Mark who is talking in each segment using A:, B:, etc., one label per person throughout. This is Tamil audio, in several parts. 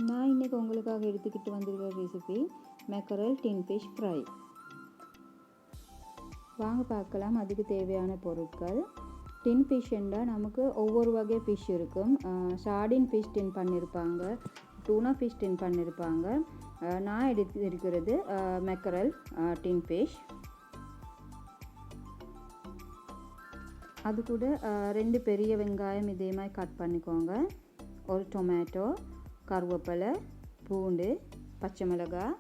A: நான் இன்றைக்கி உங்களுக்காக எடுத்துக்கிட்டு வந்திருக்கிற recipe mackerel tin fish fry. வாங்க பார்க்கலாம். அதுக்கு தேவையான பொருட்கள். டின் ஃபிஷ் என்றால் நமக்கு ஒவ்வொரு வகை ஃபிஷ் இருக்கும். சார்டின் ஃபிஷ் டின் பண்ணியிருப்பாங்க, டூனா ஃபிஷ் டின் பண்ணியிருப்பாங்க. நான் எடுத்திருக்கிறது மேக்கரல் டின் ஃபிஷ். அது கூட 2 பெரிய வெங்காயம் இதே மாதிரி கட் பண்ணிக்கோங்க. ஒரு டொமேட்டோ, கருவேப்பிலை, பூண்டு, பச்சை மிளகாய்,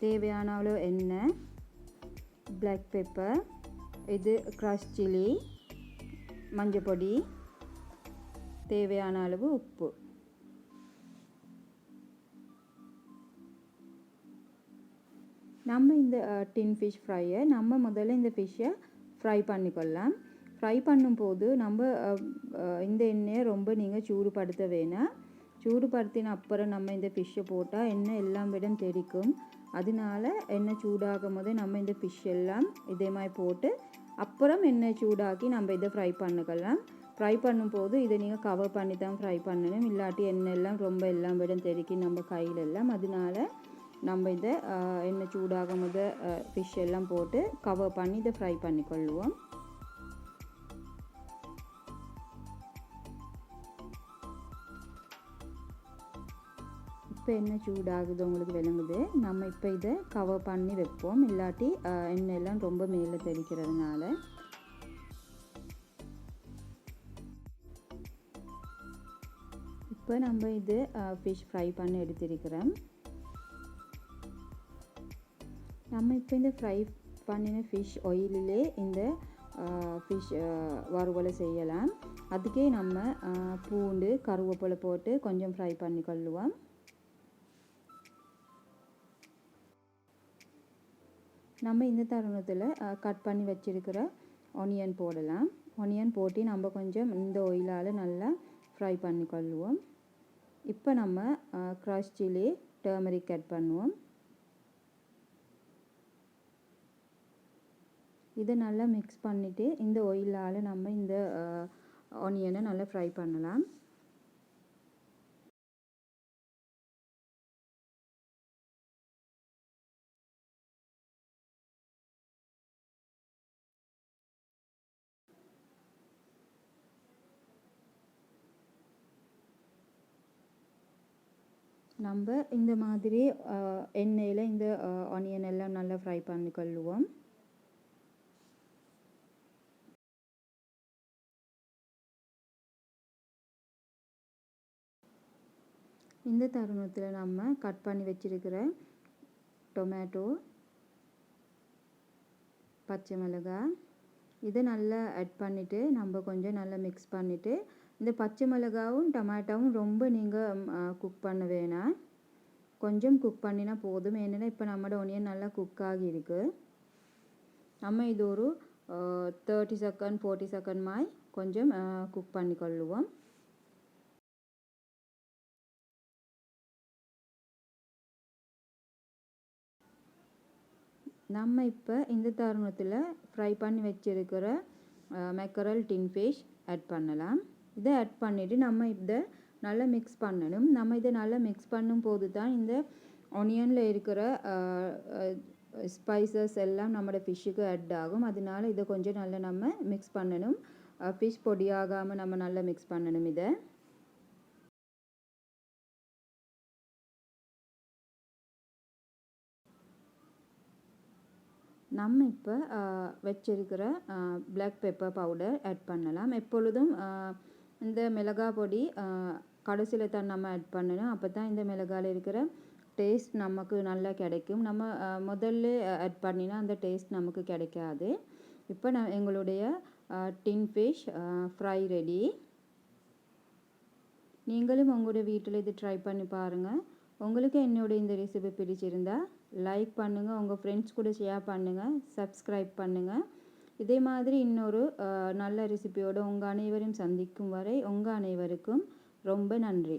A: தேவையான அளவு எண்ணெய், பிளாக் பெப்பர், இது க்ரஷ் சில்லி, மஞ்சள் பொடி, தேவையான அளவு உப்பு. நம்ம இந்த டின் ஃபிஷ் ஃப்ரையை முதல்ல இந்த ஃபிஷ்ஷை ஃப்ரை பண்ணிக்கொள்ளலாம். ஃப்ரை பண்ணும்போது நம்ம இந்த எண்ணெயை ரொம்ப நீங்கள் சூடுபடுத்த வேணாம். சூடுபடுத்தின அப்புறம் நம்ம இந்த ஃபிஷ்ஷை போட்டால் எண்ணெய் எல்லாம் விடம் தெரிக்கும். அதனால எண்ணெய் சூடாகும் போதே நம்ம இந்த ஃபிஷ் எல்லாம் இதே மாதிரி போட்டு அப்புறம் எண்ணெய் சூடாக்கி நம்ம இதை ஃப்ரை பண்ணிக்கலாம். ஃப்ரை பண்ணும்போது இதை நீங்கள் கவர் பண்ணி தான் ஃப்ரை பண்ணணும். இல்லாட்டி எண்ணெய் எல்லாம் ரொம்ப எல்லாம் விடம் தெரிக்கி நம்ம கையில் எல்லாம். அதனால நம்ம இதை எண்ணெய் சூடாகும் போது ஃபிஷ் எல்லாம் போட்டு கவர் பண்ணி இதை ஃப்ரை பண்ணிக்கொள்வோம். இப்போ எண்ணெய் சூடாகுது, உங்களுக்கு விளங்குது. நம்ம இப்போ இதை கவர் பண்ணி வைப்போம். இல்லாட்டி எண்ணெய் எல்லாம் ரொம்ப மேலே தெரிக்கிறதுனால. இப்போ நம்ம இது ஃபிஷ் ஃப்ரை பண்ணி எடுத்திருக்கிறோம். நம்ம இப்போ இந்த ஃப்ரை பண்ணின ஃபிஷ் ஆயிலிலே இந்த ஃபிஷ் வறுவலை செய்யலாம். அதுக்கே நம்ம பூண்டு, கருவேப்பிலை போட்டு கொஞ்சம் ஃப்ரை பண்ணி கொள்ளுவோம். நம்ம இந்த தருணத்தில் கட் பண்ணி வச்சிருக்கிற ஆனியன் போடலாம். ஆனியன் போட்டு நம்ம கொஞ்சம் இந்த ஆயிலால் நல்லா ஃப்ரை பண்ணிக்கொள்வோம். இப்போ நம்ம க்ரஷ் சில்லி, டர்மரிக் ஆட் பண்ணுவோம். இதை நல்லா மிக்ஸ் பண்ணிவிட்டு இந்த ஆயிலால் நம்ம இந்த ஆனியனை நல்லா ஃப்ரை பண்ணலாம். நம்ம இந்த மாதிரி எண்ணெயில் இந்த ஆனியன் எல்லாம் நல்லா ஃப்ரை பண்ணிக்கொள்வோம். இந்த தருணத்தில் நம்ம கட் பண்ணி வச்சிருக்கிற டொமேட்டோ, பச்சை மிளகாய் இதை நல்லா ஆட் பண்ணிவிட்டு நம்ம கொஞ்சம் நல்லா மிக்ஸ் பண்ணிவிட்டு, இந்த பச்சை மிளகாவும் டொமேட்டோவும் ரொம்ப நீங்கள் குக் பண்ண வேணாம். கொஞ்சம் குக் பண்ணினா போதும். ஏன்னா இப்போ நம்மளோட ஒனியன் நல்லா குக் ஆகியிருக்கு. நம்ம இது ஒரு 30 செகண்ட் 40 செகண்ட் மாதிரி கொஞ்சம் குக் பண்ணிக்கொள்ளுவோம். நம்ம இப்போ இந்த தருணத்தில் ஃப்ரை பண்ணி வச்சிருக்கிற மேக்கரல் டின் ஃபிஷ் ஆட் பண்ணலாம். இதை ஆட் பண்ணிவிட்டு நம்ம இதை நல்லா மிக்ஸ் பண்ணணும். நம்ம இதை நல்லா மிக்ஸ் பண்ணும்போது தான் இந்த ஆனியனில் இருக்கிற ஸ்பைசஸ் எல்லாம் நம்மளோட ஃபிஷ்ஷுக்கு ஆட் ஆகும். அதனால இதை கொஞ்சம் நல்லா நம்ம மிக்ஸ் பண்ணணும். ஃபிஷ் பொடியாகாமல் நம்ம நல்லா மிக்ஸ் பண்ணணும். இதை நம்ம இப்போ வச்சிருக்கிற பிளாக் பெப்பர் பவுடர் ஆட் பண்ணலாம். எப்பொழுதும் இந்த மிளகாய் பொடி கடைசியில் தான் நம்ம ஆட் பண்ணணும். அப்போ தான் இந்த மிளகாயில் இருக்கிற டேஸ்ட் நமக்கு நல்லா கிடைக்கும். நம்ம முதல்ல ஆட் பண்ணினா அந்த டேஸ்ட் நமக்கு கிடைக்காது. இப்போ எங்களுடைய டின் ஃபிஷ் ஃப்ரை ரெடி. நீங்களும் உங்களுடைய வீட்டில் இது ட்ரை பண்ணி பாருங்கள். உங்களுக்கு என்னோட இந்த ரெசிபி பிடிச்சிருந்தா லைக் பண்ணுங்கள், உங்கள் ஃப்ரெண்ட்ஸ் கூட ஷேர் பண்ணுங்கள், சப்ஸ்கிரைப் பண்ணுங்கள். இதே மாதிரி இன்னொரு நல்ல ரெசிபியோடு உங்கள் அனைவரையும் சந்திக்கும் வரை உங்கள் அனைவருக்கும் ரொம்ப நன்றி.